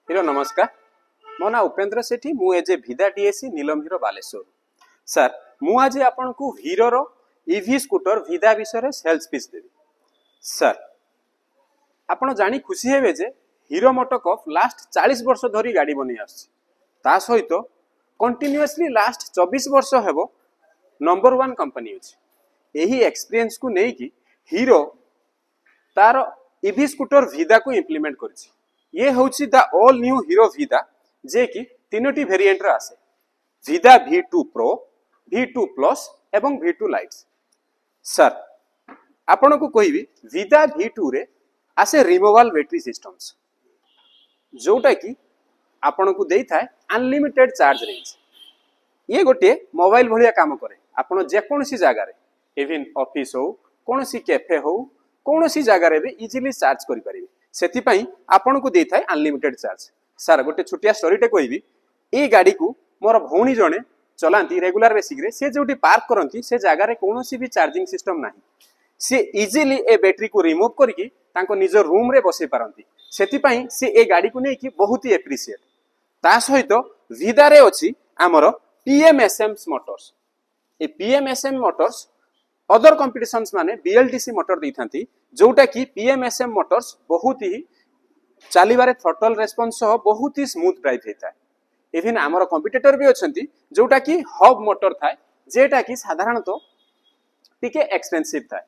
हिरो नमस्कार मो ना उपेन्द्र सेठी मु एजे भिदा टीएसी नीलम हिरो बालेश्वर सर मु आज आपन को हीरो रो ईवी स्कूटर भिदा विषय रे सेल्स पिच देबी सर आपन जानी खुशी हेबे जे हीरो मोटोकॉर्प लास्ट 40 वर्ष धरी गाड़ी बनी आछि ता सहित कंटिन्यूअसली लास्ट 24 वर्ष हेबो नंबर 1 कंपनी अछि एही एक्सपीरियंस को नै कि हीरो तार ईवी स्कूटर भिदा को इंप्लीमेंट करछि ये होची द ऑल न्यू हीरो भिदा जे कि तीनोटी वेरिएंट रे आसे भिदा V2 प्रो V2 प्लस एवं V2 लाइट्स सर आपण को कहबी भिदा V2 रे आसे रिमूवेबल बैटरी सिस्टम्स जोटा कि आपण को देई थाए अनलिमिटेड चार्ज रेंज ये गोटे मोबाइल भलिया काम करे आपण जे कोनसी जगह रे इवन ऑफिस हो कोनसी कैफे हो कोनसी जगह रे भी इजीली चार्ज करि परिबे सेति पई आपण को देई थाए अनलिमिटेड चार्ज सर गोटे छोटिया स्टोरीटे कहबी ए गाड़ी को मोर भौणी जणे चलांती रेगुलर बेसिक रे से जोटी पार्क करंती से जगह रे कोनोसी भी चार्जिंग सिस्टम नाही से इजीली ए बैटरी को रिमूव करके तांको निज रूम रे बसै पारंती सेति पई से ए गाड़ी को नै कि बहुत ही एप्रिशिएट ता सहित विदा रे अछि हमर PMSM मोटर्स ए PMSM मोटर्स अदर कंपटीशंस माने BLDC मोटर दैथांती जोटा कि PMSM मोटर्स बहुत ही चलीबारे थ्रॉटल रेस्पॉन्स बहुत ही स्मूथ ड्राइव हेता है इवन आमर कंपिटिटर भी अछंती जोटा कि हब मोटर थाए जेटा कि साधारणतः टिके एक्सपेंसिव थाए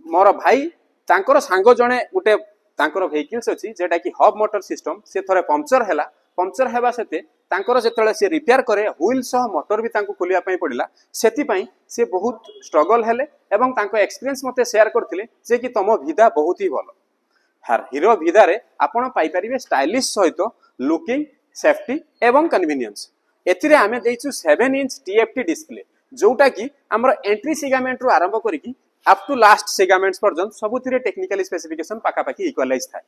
मोर भाई तांकर सांगो जणे उटे तांकर व्हीकल्स अछि जेटा कि हब मोटर सिस्टम से थरे पंक्चर हेबा सेते तांकर जेतळे से रिपेयर करे व्हील सह मोटर भी तांको खोलिया पई पडिला सेति पई से बहुत स्ट्रगल हेले एवं तांको एक्सपीरियंस मते शेयर करथिले जे कि तमो भिदा बहुत ही भलो हर हीरो भिदा रे आपण पाई परिबे स्टाइलिश सहित लुकिंग सेफ्टी एवं कन्वीनियंस एथिरे आमे देइछु 7 इंच TFT डिस्प्ले जोटा कि हमर एंट्री सेगमेंट रो आरंभ करिकि अप टू लास्ट सेगमेंट्स पर्यंत सबुथिरे टेक्निकल स्पेसिफिकेशन पाका पाकी इक्वलाइज थाए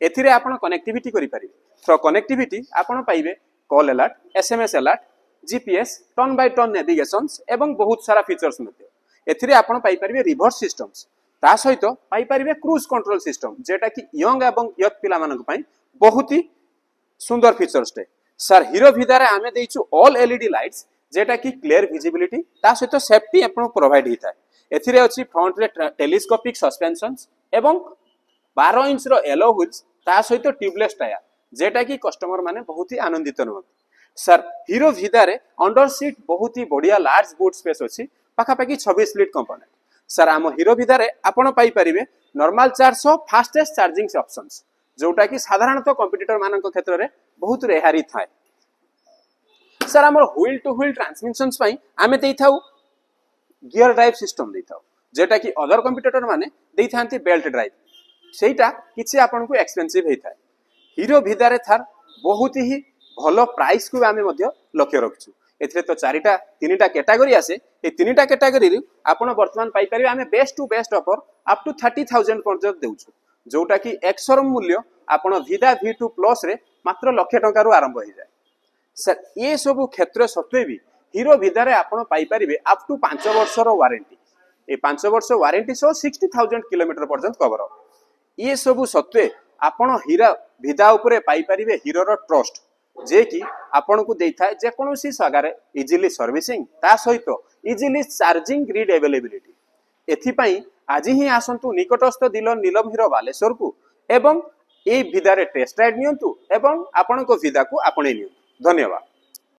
एथिरे आपण कनेक्टिविटी करि परिबे थ्रो कनेक्टिविटी आपण पाइबे call alert SMS alert GPS turn by turn navigations एवं बहुत सारा फीचर्स मते एथिरे आपण पाई परिबे रिवर्स सिस्टम्स ता सहित पाई परिबे क्रूज कंट्रोल सिस्टम जेटा कि यंग एवं यथ पिला मानक पई बहुत ही सुंदर फीचर्स टे सर हीरो भिदा रे आमे देइछु ऑल LED लाइट्स जेटा कि क्लियर विजिबिलिटी ता सहित सेफ्टी आपण प्रोवाइड हिता एथिरे अछि फ्रंट रे टेलीस्कोपिक सस्पेंशंस एवं 12 इंच रो एलो व्हील्स ता सहित ट्यूबलेस टायर जेटा कि कस्टमर माने बहुत ही आनंदित न सर हीरो भिदा रे अंडर सीट बहुत ही बढ़िया लार्ज बूट स्पेस अछि पाखा पाखी 26 लीट कंपोनेंट सर आम हीरो भिदा रे आपण पाई परिबे normal charge fastest charging options जोटा कि साधारणतः कंपटीटर मानक क्षेत्र रे बहुत रेहारी थाए सर हमर व्हील टू व्हील ट्रांसमिशंस पई आमे देइथाउ गियर ड्राइव सिस्टम देइथाउ जेटा कि अदर कंपटीटर माने देइथांती बेल्ट ड्राइव सेटा किछि आपन को एक्सपेंसिव हेथाय हीरो भिदा रे थार बहुत ही भलो प्राइस को आमे मध्य लक्ष्य रखछु एथरे तो तीनटा कैटेगरी आसे ए तीनटा कैटेगरी रे आपण वर्तमान पाई परिबे आमे best to best offer up to 30,000 पर्यंत देउछु जोटा कि एक्सरम मूल्य आपण भिदा V2 प्लस रे मात्र लाख टका रु आरंभ हो जाए सर ये सब क्षेत्र सत्वे भी हीरो भिदा रे आपण पाई परिबे अप टू 5 वर्ष रो वारंटी ए 5 वर्ष वारंटी सो 60,000 किलोमीटर पर्यंत कवर ये सब सत्वे आपण हीरा भिदा उपरे पाई परिबे हीरो रो ट्रस्ट जे कि आपण को देइथाय जे कोनोसी सगारे इजीली सर्विसिंग ता सहित इजीली चार्जिंग ग्रिड अवेलेबिलिटी एथि पई आज ही आसंतु निकटस्थ डीलर नीलम हीरो बालेश्वर को एवं ए भिदा रे टेस्ट राइड नियंतु एवं आपण को भिदा को आपणे नियंतु धन्यवाद।